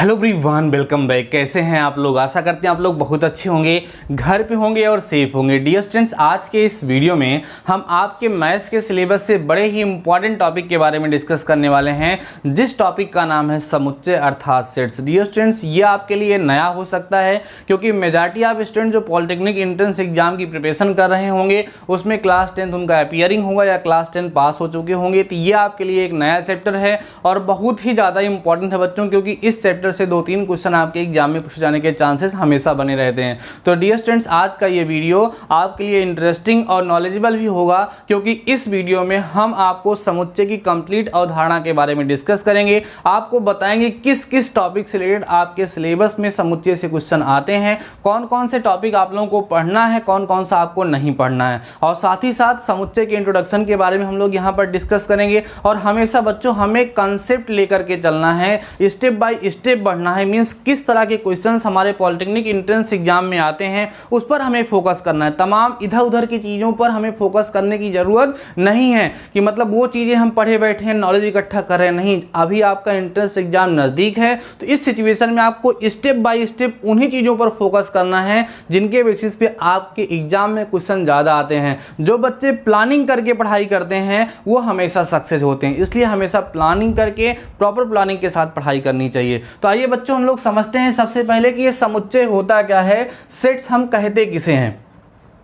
Hello everyone, welcome back. कैसे हैं आप लोग? आशा करते हैं आप लोग बहुत अच्छे होंगे, घर पे होंगे और सेफ होंगे। डियर स्टूडेंट्स, आज के इस वीडियो में हम आपके मैथ्स के सिलेबस से बड़े ही इंपॉर्टेंट टॉपिक के बारे में डिस्कस करने वाले हैं, जिस टॉपिक का नाम है समुच्चय अर्थात सेट्स। डियर स्टूडेंट्स, ये आपके लिए नया हो सकता है क्योंकि मेजॉरिटी ऑफ स्टूडेंट जो पॉलिटेक्निक एंट्रेंस एग्जाम की प्रिपरेशन कर रहे होंगे उसमें क्लास 10 उनका अपीयरिंग होगा या क्लास 10 पास हो चुके होंगे, तो ये आपके लिए एक नया चैप्टर है और बहुत ही ज़्यादा इंपॉर्टेंट है बच्चों, क्योंकि इस चैप्टर से 2-3 क्वेश्चन आपके एग्जाम में पूछे जाने के चांसेस हमेशा बने रहते हैं। तो डियर स्टूडेंट्स, आज का ये वीडियो आपके लिए इंटरेस्टिंग और नॉलेजेबल भी होगा, क्योंकि इस वीडियो में हम आपको समुच्चय की कंप्लीट अवधारणा के बारे में डिस्कस करेंगे। आपको बताएंगे किस किस टॉपिक से रिलेटेड आपके सिलेबस में समुच्चय से क्वेश्चन आते हैं, कौन कौन से टॉपिक आप लोगों को पढ़ना है, कौन कौन सा आपको नहीं पढ़ना है, और साथ ही साथ समुच्चय के इंट्रोडक्शन के बारे में हम लोग यहाँ पर डिस्कस करेंगे। और हमेशा बच्चों हमें कंसेप्ट लेकर के चलना है, स्टेप बाय स्टेप बढ़ना है। मींस किस तरह के क्वेश्चंस हमारे पॉलिटेक्निक एंट्रेंस एग्जाम में आते हैं उस पर हमें फोकस करना है। तमाम इधर उधर की चीज़ों पर हमें फोकस करने की ज़रूरत नहीं है कि मतलब वो चीज़ें हम पढ़े बैठे हैं, नॉलेज इकट्ठा कर रहे हैं। नहीं, अभी आपका एंट्रेंस एग्जाम नज़दीक है, तो इस सिचुएशन में आपको स्टेप बाय स्टेप उन्हीं चीज़ों पर फोकस करना है जिनके बेसिस पे आपके एग्जाम में क्वेश्चन ज़्यादा आते हैं। जो बच्चे प्लानिंग करके पढ़ाई करते हैं वो हमेशा सक्सेस होते हैं, इसलिए हमेशा प्लानिंग करके प्रॉपर प्लानिंग के साथ पढ़ाई करनी चाहिए। तो आइए बच्चों, हम लोग समझते हैं सबसे पहले कि ये समुच्चय होता क्या है, सेट्स हम कहते किसे हैं।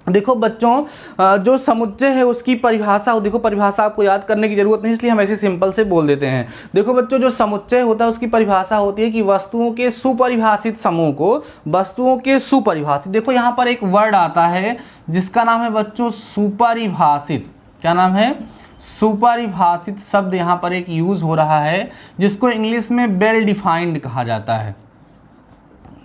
देखो बच्चों, जो समुच्चय है उसकी परिभाषा, देखो परिभाषा आपको याद करने की जरूरत नहीं, इसलिए हम ऐसे सिंपल से बोल देते हैं। देखो बच्चों, जो समुच्चय होता है उसकी परिभाषा होती है कि वस्तुओं के सुपरिभाषित समूह को, वस्तुओं के सुपरिभाषित, देखो यहाँ पर एक वर्ड आता है जिसका नाम है बच्चों सुपरिभाषित। क्या नाम है? सुपरिभाषित शब्द यहाँ पर एक यूज हो रहा है जिसको इंग्लिश में वेल डिफाइंड कहा जाता है।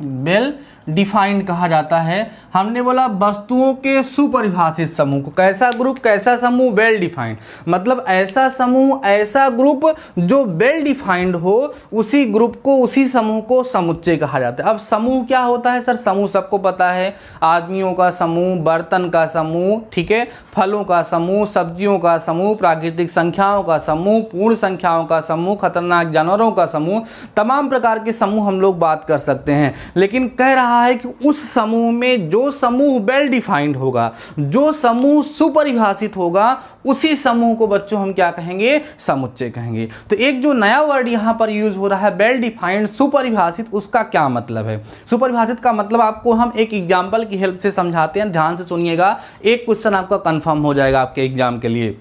वेल डिफाइंड कहा जाता है। हमने बोला वस्तुओं के सुपरिभाषित समूह को, कैसा ग्रुप, कैसा समूह? Well defined. मतलब ऐसा समूह, ऐसा ग्रुप जो वेल डिफाइंड हो, उसी ग्रुप को, उसी समूह को समुच्चय कहा जाता है। अब समूह क्या होता है सर? समूह सबको पता है, आदमियों का समूह, बर्तन का समूह, ठीक है, फलों का समूह, सब्जियों का समूह, प्राकृतिक संख्याओं का समूह, पूर्ण संख्याओं का समूह, खतरनाक जानवरों का समूह, तमाम प्रकार के समूह हम लोग बात कर सकते हैं। लेकिन कह रहा है कि उस समूह में जो समूह वेल डिफाइंड होगा, जो समूह सुपरिभाषित होगा, उसी समूह को बच्चों हम क्या कहेंगे? समुच्चय कहेंगे। तो एक जो नया वर्ड यहां पर यूज हो रहा है वेल डिफाइंड, सुपरिभाषित, उसका क्या मतलब है? सुपरिभाषित का मतलब आपको हम एक एग्जांपल की हेल्प से समझाते हैं, ध्यान से सुनिएगा, एक क्वेश्चन आपका कंफर्म हो जाएगा आपके एग्जाम के लिए।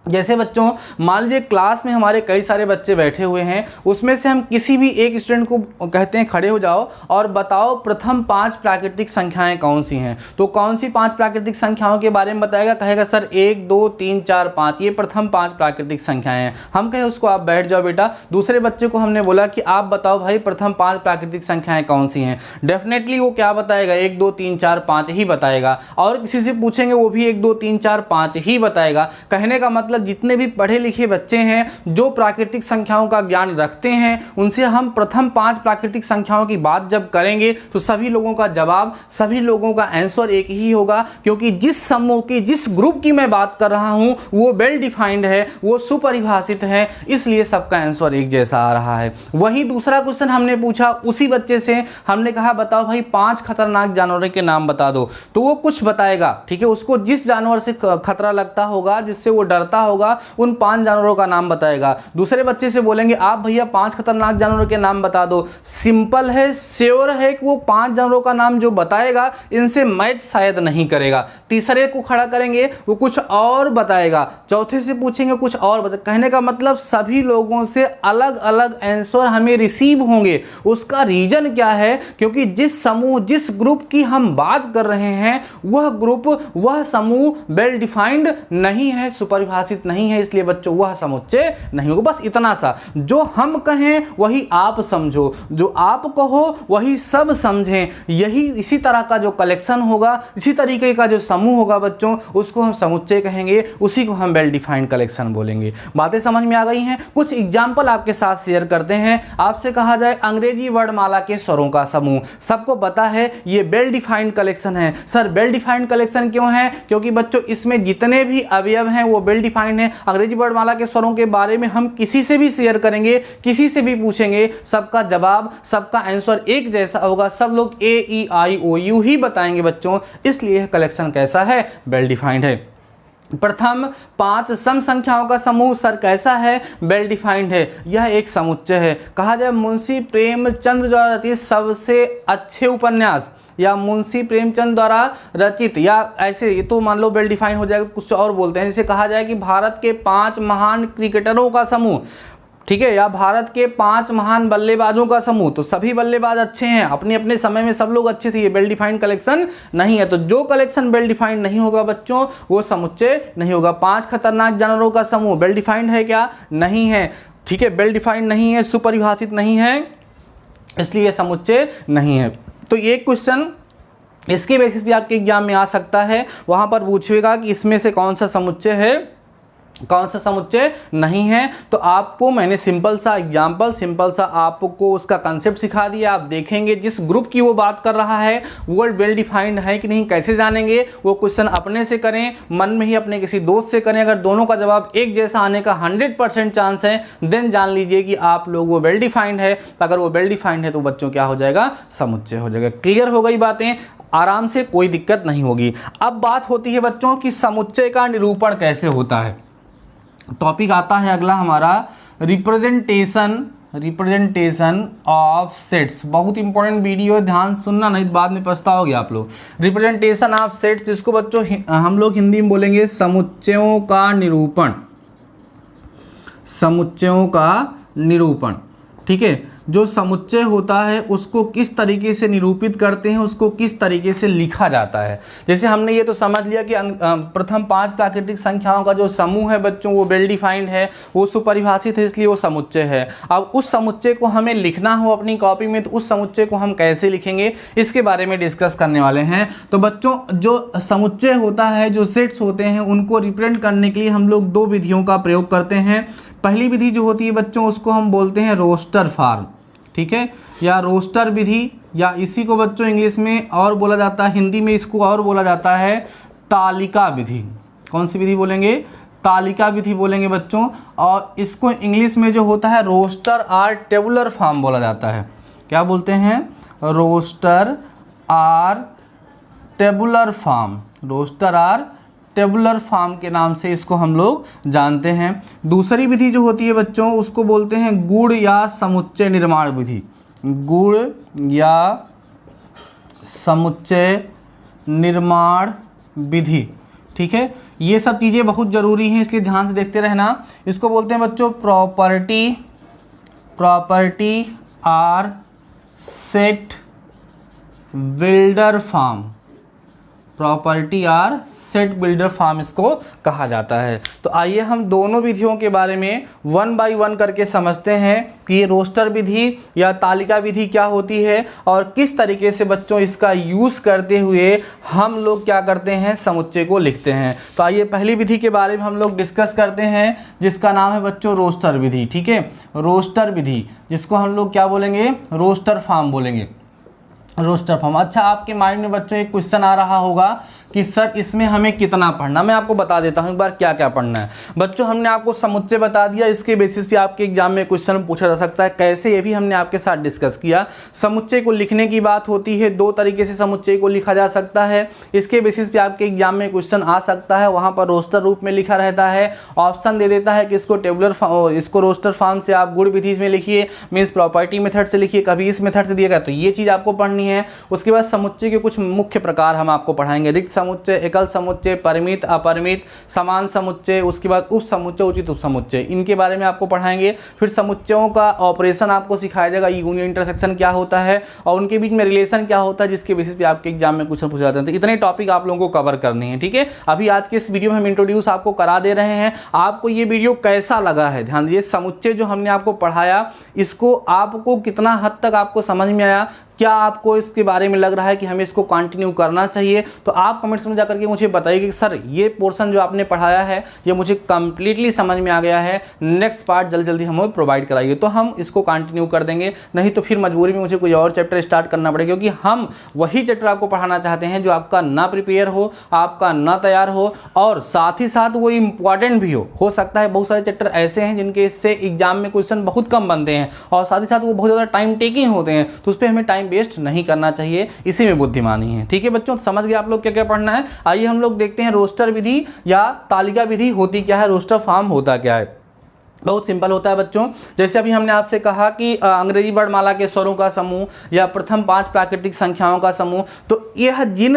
जैसे बच्चों मान लीजिए क्लास में हमारे कई सारे बच्चे बैठे हुए हैं, उसमें से हम किसी भी एक स्टूडेंट को कहते हैं खड़े हो जाओ और बताओ प्रथम 5 प्राकृतिक संख्याएं कौन सी हैं। तो कौन सी 5 प्राकृतिक संख्याओं के बारे में बताएगा? कहेगा सर 1, 2, 3, 4, 5, ये प्रथम 5 प्राकृतिक संख्याएं हैं। हम कहे उसको आप बैठ जाओ बेटा। दूसरे बच्चे को हमने बोला कि आप बताओ भाई प्रथम 5 प्राकृतिक संख्याएं कौन सी हैं। डेफिनेटली वो क्या बताएगा? 1, 2, 3, 4, 5 ही बताएगा। और किसी से पूछेंगे वो भी 1, 2, 3, 4, 5 ही बताएगा। कहने का मतलब जितने भी पढ़े लिखे बच्चे हैं जो प्राकृतिक संख्याओं का ज्ञान रखते हैं, उनसे हम प्रथम 5 प्राकृतिक संख्याओं की बात जब करेंगे तो सभी लोगों का जवाब, सभी लोगों का आंसर एक ही होगा, क्योंकि जिस समूह की, जिस ग्रुप की मैं बात कर रहा हूं वो वेल डिफाइंड है, वो सुपरिभाषित है, इसलिए सबका आंसर एक जैसा आ रहा है। वहीं दूसरा क्वेश्चन हमने पूछा उसी बच्चे से, हमने कहा बताओ भाई 5 खतरनाक जानवरों के नाम बता दो। तो वो कुछ बताएगा, ठीक है, उसको जिस जानवर से खतरा लगता होगा, जिससे वो डरता होगा, उन 5 जानवरों का नाम बताएगा। दूसरे बच्चे से बोलेंगे आप भैया 5 खतरनाक जानवरों के नाम बता दो। सिंपल है, श्योर है कि वो 5 जानवरों का नाम जो बताएगा इनसे मैच शायद नहीं करेगा। तीसरे को खड़ा करेंगे, वो कुछ और बताएगा। चौथे से पूछेंगे, कुछ और कहने का मतलब सभी लोगों से अलग अलग आंसर हमें रिसीव होंगे। उसका रीजन क्या है? क्योंकि जिस समूह, जिस ग्रुप की हम बात कर रहे हैं, वह ग्रुप, वह समूह वेल डिफाइंड नहीं है, सुपरिभाषित नहीं है, इसलिए बच्चों वह समुच्चय नहीं होगा। बस इतना सा, जो हम कहें वही आप समझो, जो आप कहो वही सब समझें। यही इसी तरह का जो कलेक्शन होगा, इसी तरीके का जो समूह होगा बच्चों, उसको हम समुच्चय कहेंगे, उसी को हम वेल डिफाइंड कलेक्शन बोलेंगे। बातें समझ में आ गई हैं? कुछ एग्जाम्पल आपके साथ शेयर करते हैं। आपसे कहा जाए अंग्रेजी वर्णमाला के स्वरों का समूह, सबको पता है ये वेल डिफाइंड कलेक्शन है। सर वेल डिफाइंड कलेक्शन क्यों है? क्योंकि बच्चों इसमें जितने भी अवयव हैं वो वेल डिफाइंड डिफाइंड है। अंग्रेजी वर्णमाला के स्वरों के बारे में हम किसी से भी शेयर करेंगे, किसी से भी पूछेंगे, सबका जवाब, सबका आंसर एक जैसा होगा, सब लोग AEIOU ही बताएंगे बच्चों। इसलिए यह कलेक्शन कैसा है, वेल डिफाइंड है। प्रथम 5 सम संख्याओं का समूह सर कैसा है, वेल डिफाइंड है। यह एक समुच्चय है। कहा जाए मुंशी प्रेमचंद द्वारा रचित सबसे अच्छे उपन्यास, या मुंशी प्रेमचंद द्वारा रचित, या ऐसे ये तो मान लो वेल डिफाइंड हो जाएगा। कुछ और बोलते हैं, जैसे कहा जाए कि भारत के 5 महान क्रिकेटरों का समूह, ठीक है, या भारत के 5 महान बल्लेबाजों का समूह, तो सभी बल्लेबाज अच्छे हैं, अपने अपने समय में सब लोग अच्छे थे। ये वेल डिफाइंड कलेक्शन नहीं है। तो जो कलेक्शन वेल डिफाइंड नहीं होगा बच्चों, वो समुच्चय नहीं होगा। 5 खतरनाक जानवरों का समूह वेल डिफाइंड है क्या, नहीं है, ठीक है, वेल डिफाइंड नहीं है, सुपरिभाषित नहीं है, इसलिए ये समुच्चय नहीं है। तो ये क्वेश्चन इसके बेसिस पे आपके एग्जाम में आ सकता है। वहां पर पूछेगा कि इसमें से कौन सा समुच्चय है, कौन सा समुच्चय नहीं है। तो आपको मैंने सिंपल सा एग्जाम्पल, सिंपल सा आपको उसका कंसेप्ट सिखा दिया। आप देखेंगे जिस ग्रुप की वो बात कर रहा है वो वेल डिफाइंड है कि नहीं, कैसे जानेंगे। वो क्वेश्चन अपने से करें, मन में ही अपने किसी दोस्त से करें। अगर दोनों का जवाब एक जैसा आने का 100% चांस है, देन जान लीजिए कि आप लोग वो वेल डिफाइंड है। अगर वो वेल डिफाइंड है तो बच्चों क्या हो जाएगा, समुच्चय हो जाएगा। क्लियर हो गई बातें, आराम से, कोई दिक्कत नहीं होगी। अब बात होती है बच्चों कि समुच्चय का निरूपण कैसे होता है। टॉपिक आता है अगला हमारा रिप्रेजेंटेशन ऑफ सेट्स। बहुत इंपॉर्टेंट वीडियो है, ध्यान सुनना, नहीं तो बाद में पछताओगे आप लोग। रिप्रेजेंटेशन ऑफ सेट्स, जिसको बच्चों हम लोग हिंदी में बोलेंगे समुच्चयों का निरूपण, समुच्चयों का निरूपण, ठीक है। जो समुच्चय होता है उसको किस तरीके से निरूपित करते हैं, उसको किस तरीके से लिखा जाता है। जैसे हमने ये तो समझ लिया कि प्रथम 5 प्राकृतिक संख्याओं का जो समूह है बच्चों वो वेल डिफाइंड है, वो सुपरिभाषित है, इसलिए वो समुच्चय है। अब उस समुच्चय को हमें लिखना हो अपनी कॉपी में, तो उस समुच्चय को हम कैसे लिखेंगे, इसके बारे में डिस्कस करने वाले हैं। तो बच्चों जो समुच्चय होता है, जो सेट्स होते हैं, उनको रिप्रेजेंट करने के लिए हम लोग 2 विधियों का प्रयोग करते हैं। पहली विधि जो होती है बच्चों उसको हम बोलते हैं रोस्टर फॉर्म, ठीक है, या रोस्टर विधि, या इसी को बच्चों इंग्लिश में और बोला जाता है, हिंदी में इसको और बोला जाता है तालिका विधि। कौन सी विधि बोलेंगे, तालिका विधि बोलेंगे बच्चों। और इसको इंग्लिश में जो होता है रोस्टर आर टेबुलर फॉर्म बोला जाता है। क्या बोलते हैं, roster or tabular form, roster or tabular form के नाम से इसको हम लोग जानते हैं। दूसरी विधि जो होती है बच्चों उसको बोलते हैं गुण या समुच्चय निर्माण विधि, गुण या समुच्चय निर्माण विधि, ठीक है। ये सब चीज़ें बहुत ज़रूरी हैं, इसलिए ध्यान से देखते रहना। इसको बोलते हैं बच्चों property or set builder form, property or set builder form इसको कहा जाता है। तो आइए हम दोनों विधियों के बारे में 1 बाय 1 करके समझते हैं कि ये रोस्टर विधि या तालिका विधि क्या होती है और किस तरीके से बच्चों इसका यूज़ करते हुए हम लोग क्या करते हैं, समुच्चय को लिखते हैं। तो आइए पहली विधि के बारे में हम लोग डिस्कस करते हैं, जिसका नाम है बच्चों रोस्टर विधि, ठीक है। रोस्टर विधि, जिसको हम लोग क्या बोलेंगे, रोस्टर फॉर्म बोलेंगे, रोस्टर फॉर्म। अच्छा, आपके माइंड में बच्चों एक क्वेश्चन आ रहा होगा कि सर इसमें हमें कितना पढ़ना। मैं आपको बता देता हूं एक बार क्या क्या पढ़ना है। बच्चों हमने आपको समुच्चय बता दिया, इसके बेसिस पे आपके एग्जाम में क्वेश्चन पूछा जा सकता है कैसे, ये भी हमने आपके साथ डिस्कस किया। समुच्चय को लिखने की बात होती है, 2 तरीके से समुच्चय को लिखा जा सकता है, इसके बेसिस पे आपके एग्जाम में क्वेश्चन आ सकता है। वहां पर रोस्टर रूप में लिखा रहता है, ऑप्शन दे देता है कि इसको टेबुलर, इसको रोस्टर फॉर्म से आप गुण विधि में लिखिए, मीन्स प्रॉपर्टी मेथड से लिखिए, कभी इस मेथड से दिएगा। तो ये चीज़ आपको पढ़नी है। उसके बाद समुच्चय के कुछ मुख्य प्रकार हम आपको पढ़ाएंगे, रिक्त समुच्चय, एकल समुच्चय, परिमित, अपरिमित, समान समुच्चय, उसके बाद उप समुच्चय, उचित उप समुच्चय, इनके बारे में आपको पढ़ाएंगे। फिर समुच्चयों का ऑपरेशन आपको सिखाया जाएगा, यूनियन इंटरसेक्शन क्या होता है और उनके बीच में रिलेशन क्या होता है, जिसके बेसिस पे आपके एग्जाम में क्वेश्चन पूछे जाते हैं। तो इतने टॉपिक आप लोगों को कवर करने हैं, ठीक है। अभी आज के इस वीडियो में हम इंट्रोड्यूस आपको करा दे रहे हैं। आपको ये वीडियो कैसा लगा है, ध्यान दीजिए। समुच्चय जो हमने आपको पढ़ाया, इसको आपको कितना हद तक आपको समझ में आया, क्या आपको इसके बारे में लग रहा है कि हमें इसको कंटिन्यू करना चाहिए, तो आप कमेंट्स में जाकर के मुझे बताइए कि सर ये पोर्शन जो आपने पढ़ाया है ये मुझे कंप्लीटली समझ में आ गया है, नेक्स्ट पार्ट जल्दी जल्दी हमें प्रोवाइड कराइए, तो हम इसको कंटिन्यू कर देंगे। नहीं तो फिर मजबूरी में मुझे कोई और चैप्टर स्टार्ट करना पड़ेगा, क्योंकि हम वही चैप्टर आपको पढ़ाना चाहते हैं जो आपका ना प्रिपेयर हो, आपका ना तैयार हो, और साथ ही साथ वो इंपॉर्टेंट भी हो सकता है बहुत सारे चैप्टर ऐसे हैं जिनके इससे एग्जाम में क्वेश्चन बहुत कम बनते हैं, और साथ ही साथ वो बहुत ज़्यादा टाइम टेकिंग होते हैं, तो उस पर हमें टाइम वेस्ट नहीं करना चाहिए, इसी में बुद्धिमानी है। ठीक है बच्चों, समझ गए आप लोग क्या क्या पढ़ना है। आइए हम लोग देखते हैं रोस्टर विधि या तालिका विधि होती क्या है, रोस्टर फॉर्म होता क्या है। बहुत सिंपल होता है बच्चों। जैसे अभी हमने आपसे कहा कि अंग्रेजी वर्णमाला के स्वरों का समूह या प्रथम 5 प्राकृतिक संख्याओं का समूह, तो यह जिन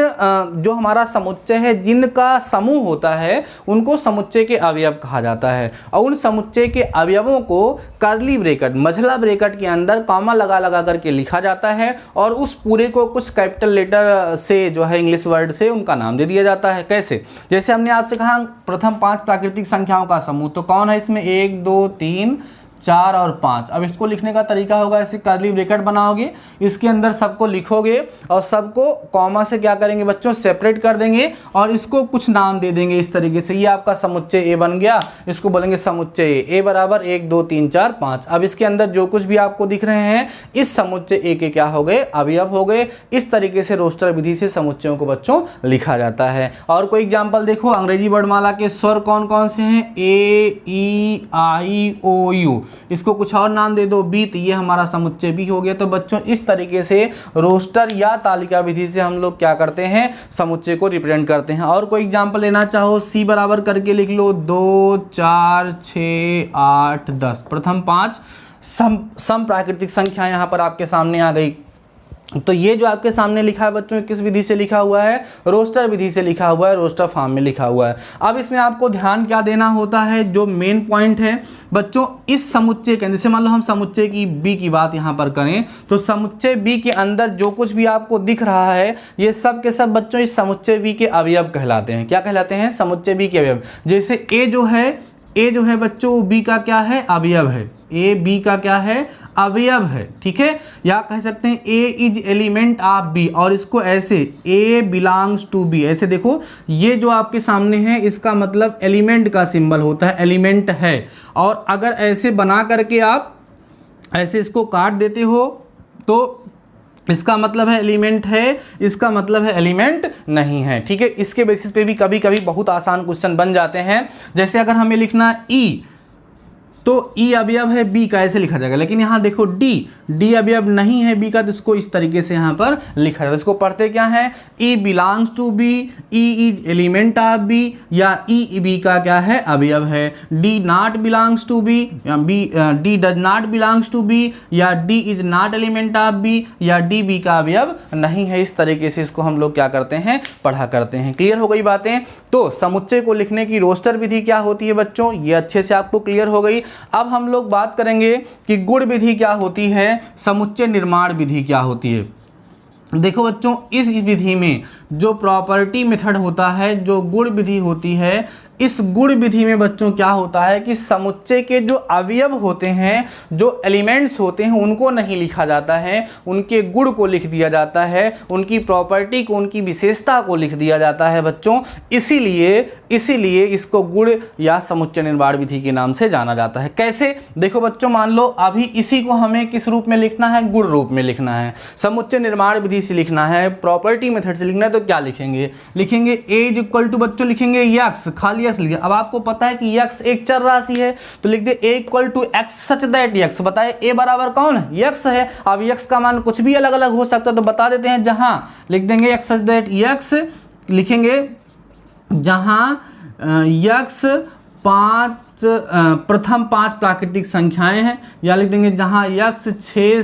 जो हमारा समुच्चय है, जिनका समूह होता है उनको समुच्चय के अवयव कहा जाता है, और उन समुच्चय के अवयवों को कर्ली ब्रैकेट, मझला ब्रैकेट के अंदर कॉमा लगा लगा करके लिखा जाता है, और उस पूरे को कुछ कैपिटल लेटर से जो है इंग्लिश वर्ड से उनका नाम दे दिया जाता है। कैसे? जैसे हमने आपसे कहा प्रथम 5 प्राकृतिक संख्याओं का समूह, तो कौन है इसमें? 1 2 3 4 और 5। अब इसको लिखने का तरीका होगा, ऐसे कर्ली ब्रैकेट बनाओगे, इसके अंदर सबको लिखोगे और सबको कॉमा से क्या करेंगे बच्चों? सेपरेट कर देंगे, और इसको कुछ नाम दे देंगे इस तरीके से। ये आपका समुच्चय ए बन गया, इसको बोलेंगे समुच्चय ए बराबर 1 2 3 4 5। अब इसके अंदर जो कुछ भी आपको दिख रहे हैं इस समुच्चय ए के क्या हो गए? अवयव हो गए। इस तरीके से रोस्टर विधि से समुच्चयों को बच्चों लिखा जाता है। और कोई एग्जाम्पल देखो, अंग्रेजी वर्णमाला के स्वर कौन कौन से हैं? ए ई आई ओ यू, इसको कुछ और नाम दे दो, बीत, ये हमारा समुच्चय भी हो गया। तो बच्चों इस तरीके से रोस्टर या तालिका विधि से हम लोग क्या करते हैं? समुच्चय को रिप्रेजेंट करते हैं। और कोई एग्जांपल लेना चाहो, सी बराबर करके लिख लो 2 4 6 8 10, प्रथम 5 सम प्राकृतिक संख्या यहाँ पर आपके सामने आ गई। तो ये जो आपके सामने लिखा है बच्चों, किस विधि से लिखा हुआ है? रोस्टर विधि से लिखा हुआ है, रोस्टर फॉर्म में लिखा हुआ है। अब इसमें आपको ध्यान क्या देना होता है, जो मेन पॉइंट है बच्चों, इस समुच्चय के, जैसे मान लो हम समुच्चय की बी की बात यहाँ पर करें, तो समुच्चय बी के अंदर जो कुछ भी आपको दिख रहा है ये सब के सब बच्चों इस समुच्चय बी के अवयव कहलाते हैं। क्या कहलाते हैं? समुच्चय बी के अवयव। जैसे ए जो है बच्चों बी का क्या है? अवयव है। ए बी का क्या है? अवयव है। ठीक है, या कह सकते हैं ए इज एलिमेंट ऑफ बी, और इसको ऐसे ए बिलोंग्स टू बी, ऐसे देखो, ये जो आपके सामने है इसका मतलब एलिमेंट का सिंबल होता है, एलिमेंट है। और अगर ऐसे बना करके आप ऐसे इसको काट देते हो तो इसका मतलब है एलिमेंट है, इसका मतलब है एलिमेंट नहीं है। ठीक है, इसके बेसिस पे भी कभी कभी बहुत आसान क्वेश्चन बन जाते हैं। जैसे अगर हमें लिखना है ई, तो ई अवयव है बी का, ऐसे लिखा जाएगा। लेकिन यहाँ देखो डी अवयव नहीं है बी का, तो इसको इस तरीके से यहाँ पर लिखा जाएगा। इसको पढ़ते क्या है? E belongs to B, e is element of B, या ई बी का क्या है? अवयव है। D not belongs to B, या d does not belongs to B, या d is not element of B, या डी बी का अवयव नहीं है। इस तरीके से इसको हम लोग क्या करते हैं? पढ़ा करते हैं। क्लियर हो गई बातें? तो समुच्चय को लिखने की रोस्टर विधि क्या होती है बच्चों, ये अच्छे से आपको क्लियर हो गई। अब हम लोग बात करेंगे कि गुण विधि क्या होती है, समुच्चय निर्माण विधि क्या होती है। देखो बच्चों, इस विधि में जो प्रॉपर्टी मेथड होता है, जो गुण विधि होती है, इस गुण विधि में बच्चों क्या होता है कि समुच्चय के जो अवयव होते हैं, जो एलिमेंट्स होते हैं, उनको नहीं लिखा जाता है, उनके गुण को लिख दिया जाता है, उनकी प्रॉपर्टी को, उनकी विशेषता को लिख दिया जाता है बच्चों। इसीलिए इसको गुण या समुच्चय निर्माण विधि के नाम से जाना जाता है। कैसे? देखो बच्चों, मान लो अभी इसी को हमें किस रूप में लिखना है? गुण रूप में लिखना है। समुच्चय निर्माण विधि से लिखना है, प्रॉपर्टी मेथड से लिखना है, तो क्या लिखेंगे? लिखेंगे ए इज इक्वल टू बच्चों लिखेंगे यक्स, खाली यक्स लिखे। अब आपको पता है कि यक्स एक चर राशि है, तो लिख दे a equal to x such that यक्स। बताए ए बराबर कौन है? यक्स है। अब यक्स का मान कुछ भी अलग अलग हो सकता है, तो बता देते हैं। जहां लिख देंगे एक्स सच दैट यक्स, लिखेंगे जहां यक्स प्रथम 5 प्राकृतिक संख्याएं हैं, या लिख देंगे जहां यक्स 6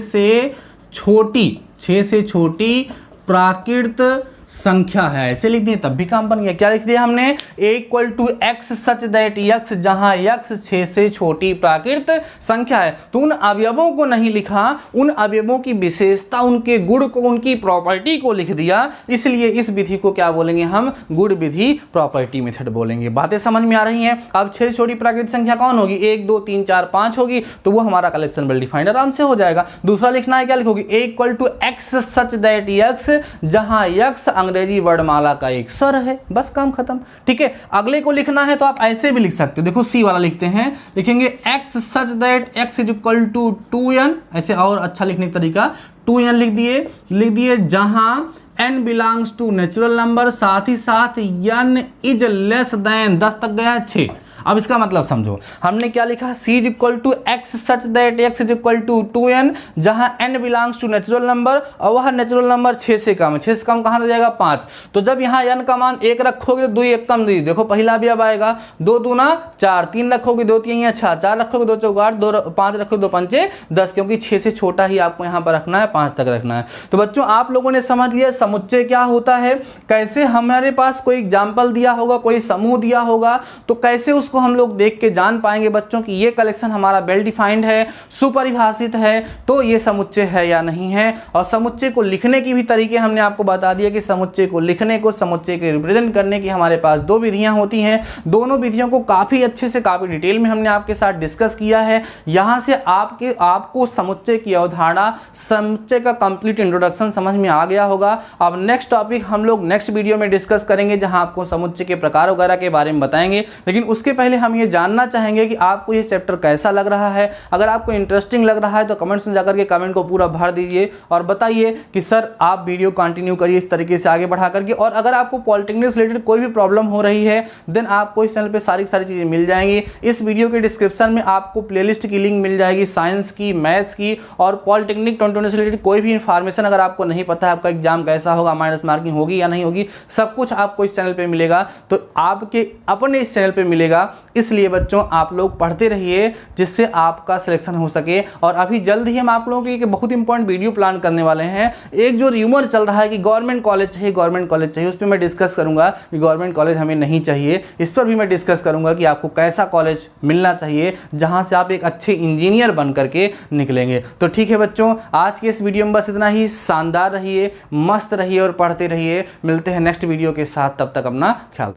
से छोटी प्राकृत संख्या है, ऐसे लिख दिए तब भी काम बन गया। क्या लिख दिया हमने, a equal to x such that x, जहां यक्स 6 से छोटी प्राकृत संख्या है। तो उन अवयवों को नहीं लिखा, उन अवयवों की विशेषता, उनके गुण को, उनकी प्रॉपर्टी को लिख दिया, इसलिए इस विधि को क्या बोलेंगे हम, गुण विधि, प्रॉपर्टी मेथड बोलेंगे। बातें समझ में आ रही हैं। अब 6 छोटी प्राकृतिक संख्या कौन होगी, 1 2 3 4 5 होगी, तो वो हमारा कलेक्शन वेल डिफाइंड आराम से हो जाएगा। दूसरा लिखना है, क्या लिखोगे, a equal to x such that x, जहां यक्स अंग्रेजी वर्णमाला का एक स्वर है, बस काम खत्म। ठीक है, अगले को लिखना है तो आप ऐसे भी लिख सकते हो, देखो सी वाला लिखते हैं, लिखेंगे x such that x is equal to 2n, ऐसे और अच्छा लिखने का तरीका 2n लिख दिए जहां n belongs to natural number, साथ ही साथ n इज लेस देन 10 तक गया है 6। अब इसका मतलब समझो, हमने क्या लिखा, c is equal to x such that x is equal to 2n, जहां n belongs to natural number और वह नेचुरल नंबर 6 से कम है। 6 से कम कहां जाएगा, 5। तो जब यहाँ n का मान 1 रखोगे तो 2 1 कम 2, देखो पहला भी अब आएगा, 2 दूना 4, 3 रखोगे 2 3 6, 4 रखोगे 2 चौक 8, 2 5 रखोगे 2 पंचे 10, क्योंकि 6 से छोटा ही आपको यहाँ पर रखना है, 5 तक रखना है। तो बच्चों आप लोगों ने समझ लिया समुच्चय क्या होता है, कैसे हमारे पास कोई एग्जाम्पल दिया होगा, कोई समूह दिया होगा, तो कैसे उसको हम लोग देख के जान पाएंगे बच्चों कि ये कलेक्शन हमारा वेल डिफाइंड है, सुपरिभाषित है, तो ये समुच्चय है या नहीं है। और समुच्चय को लिखने की भी तरीके हमने आपको बता दिया कि समुच्चय को लिखने को, समुच्चय के रिप्रेजेंट करने की हमारे पास 2 विधियां होती हैं। दोनों विधियों को काफ़ी अच्छे से, काफ़ी डिटेल में हमने आपके साथ डिस्कस किया है। यहाँ से आपको समुच्चय की अवधारणा, समुच्चय का कंप्लीट इंट्रोडक्शन समझ में आ गया होगा। अब नेक्स्ट टॉपिक हम लोग नेक्स्ट वीडियो में डिस्कस करेंगे, जहाँ आपको समुच्चय के प्रकार वगैरह के बारे में बताएंगे। लेकिन उसके पहले हम ये जानना चाहेंगे कि आपको ये चैप्टर कैसा लग रहा है। अगर आपको इंटरेस्टिंग लग रहा है तो कमेंट्स में जाकर के कमेंट को पूरा भर दीजिए और बताइए कि सर आप वीडियो कंटिन्यू करिए इस तरीके से आगे बढ़ा करके। और अगर आपको पॉलिटेक्निक से रिलेटेड कोई भी प्रॉब्लम हो रही है देन आपको इस चैनल पे सारी चीज़ें मिल जाएंगी। इस वीडियो के डिस्क्रिप्शन में आपको प्लेलिस्ट की लिंक मिल जाएगी, साइंस की, मैथ्स की और पॉलिटेक्निक 2020 से रिलेटेड कोई भी इंफॉर्मेशन अगर आपको नहीं पता है, आपका एग्जाम कैसा होगा, माइनस मार्किंग होगी या नहीं होगी, सब कुछ आपको इस चैनल पर मिलेगा। तो आपके अपने इस चैनल पर मिलेगा, इसलिए बच्चों आप लोग पढ़ते रहिए जिससे आपका सिलेक्शन हो सके। और अभी जल्द ही हम आप लोगों के लिए बहुत इंपॉर्टेंट वीडियो प्लान करने वाले हैं। एक जो र्यूमर चल रहा है कि गवर्नमेंट कॉलेज चाहिए, उस पर मैं डिस्कस करूंगा कि गवर्नमेंट कॉलेज हमें नहीं चाहिए। इस पर भी मैं डिस्कस करूंगा कि आपको कैसा कॉलेज मिलना चाहिए जहां से आप एक अच्छे इंजीनियर बन करके निकलेंगे। तो ठीक है बच्चों, आज के इस वीडियो में बस इतना ही। शानदार रहिए, मस्त रहिए और पढ़ते रहिए। मिलते हैं नेक्स्ट वीडियो के साथ, तब तक अपना ख्याल।